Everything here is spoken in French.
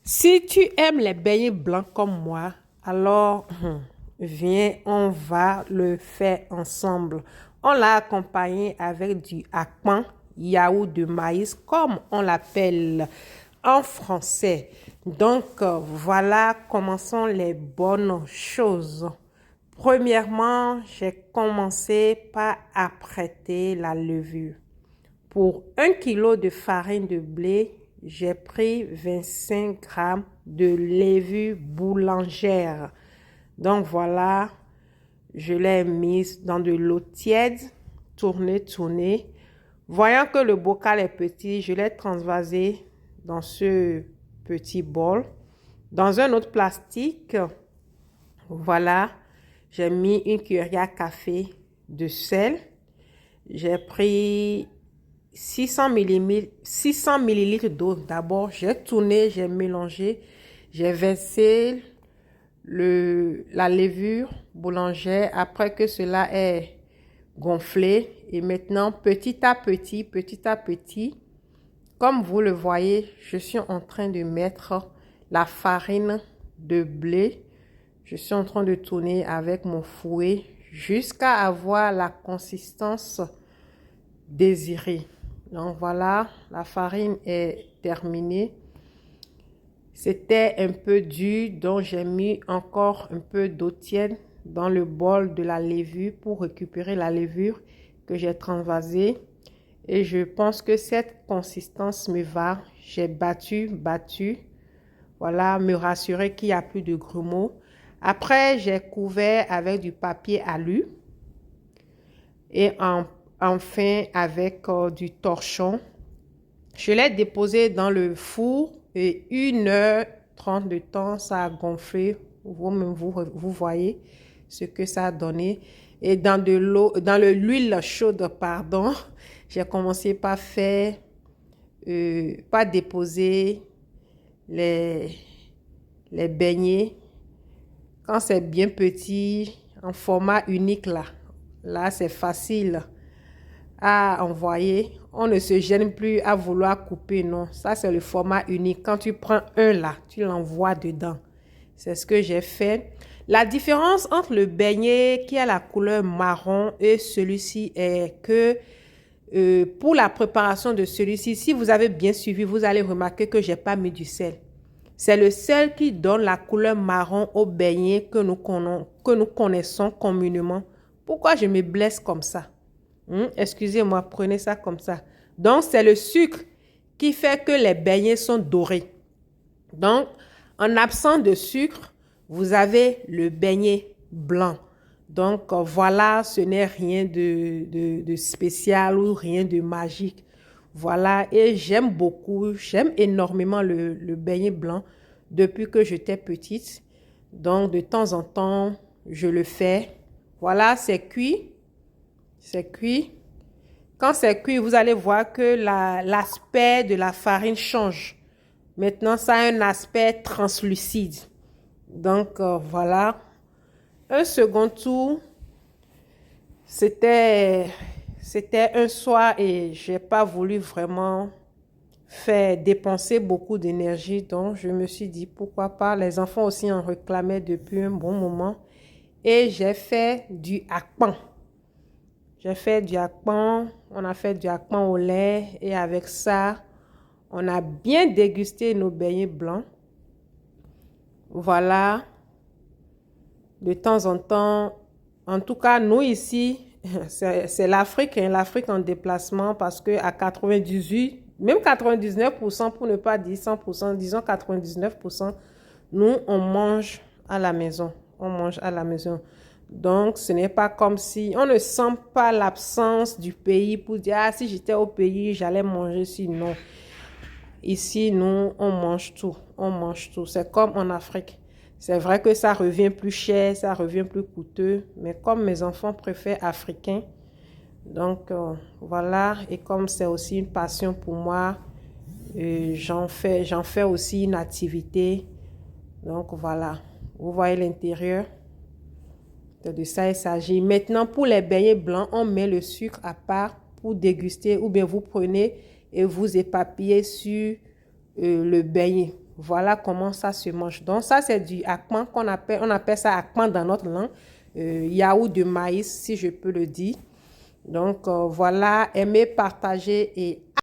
Si tu aimes les beignets blancs comme moi, alors viens, on va le faire ensemble. On l'a accompagné avec du akpan, yaourt de maïs, comme on l'appelle en français. Donc, voilà, commençons les bonnes choses. Premièrement, j'ai commencé par apprêter la levure. Pour 1 kilo de farine de blé, j'ai pris 25 grammes de levure boulangère. Donc voilà, je l'ai mise dans de l'eau tiède, tourner. Voyant que le bocal est petit, je l'ai transvasé dans ce petit bol. Dans un autre plastique, voilà, j'ai mis une cuillère à café de sel. J'ai pris 600 millilitres d'eau. D'abord, j'ai tourné, j'ai mélangé, j'ai versé la levure boulangère après que cela est gonflé. Et maintenant, petit à petit, comme vous le voyez, je suis en train de mettre la farine de blé. Je suis en train de tourner avec mon fouet jusqu'à avoir la consistance désirée. Donc voilà, la farine est terminée. C'était un peu dur, donc j'ai mis encore un peu d'eau tiède dans le bol de la levure pour récupérer la levure que j'ai transvasée. Et je pense que cette consistance me va. J'ai battu. Voilà, me rassurer qu'il n'y a plus de grumeaux. Après, j'ai couvert avec du papier alu et enfin avec du torchon. Je l'ai déposé dans le four et 1h30 de temps, ça a gonflé. Vous voyez ce que ça a donné. Et dans l'huile chaude, pardon, j'ai commencé par déposer les beignets. Quand c'est bien petit, en format unique là c'est facile à envoyer. On ne se gêne plus à vouloir couper, non. Ça, c'est le format unique. Quand tu prends un là, tu l'envoies dedans. C'est ce que j'ai fait. La différence entre le beignet qui a la couleur marron et celui-ci est que pour la préparation de celui-ci, si vous avez bien suivi, vous allez remarquer que je n'ai pas mis du sel. C'est le sel qui donne la couleur marron au beignet que nous connaissons communément. Pourquoi je me blesse comme ça? Excusez-moi, prenez ça comme ça. Donc, c'est le sucre qui fait que les beignets sont dorés. Donc, en absence de sucre, vous avez le beignet blanc. Donc, voilà, ce n'est rien de spécial ou rien de magique. Voilà, et j'aime énormément le beignet blanc depuis que j'étais petite. Donc, de temps en temps, je le fais. Voilà, c'est cuit. C'est cuit. Quand c'est cuit, vous allez voir que l'aspect de la farine change. Maintenant, ça a un aspect translucide. Donc, voilà. Un second tour, c'était un soir et je n'ai pas voulu vraiment faire dépenser beaucoup d'énergie. Donc, je me suis dit, pourquoi pas. Les enfants aussi en réclamaient depuis un bon moment. Et j'ai fait du akpan. On a fait du akpan au lait et avec ça, on a bien dégusté nos beignets blancs. Voilà, de temps en temps, en tout cas, nous ici, c'est l'Afrique, l'Afrique en déplacement parce qu'à 98, même 99% pour ne pas dire 100%, disons 99%, nous, on mange à la maison. Donc, ce n'est pas comme si on ne sent pas l'absence du pays pour dire, ah, si j'étais au pays, j'allais manger si non. Ici, nous, on mange tout. C'est comme en Afrique. C'est vrai que ça revient plus cher, ça revient plus coûteux, mais comme mes enfants préfèrent africain, donc voilà. Et comme c'est aussi une passion pour moi, j'en fais aussi une activité. Donc voilà. Vous voyez l'intérieur. De ça il s'agit. Maintenant, pour les beignets blancs, on met le sucre à part pour déguster ou bien vous prenez et vous éparpillez sur le beignet. Voilà comment ça se mange. Donc ça, c'est du akpan on appelle ça akpan dans notre langue. Yaourt de maïs, si je peux le dire. Donc voilà, aimez, partagez et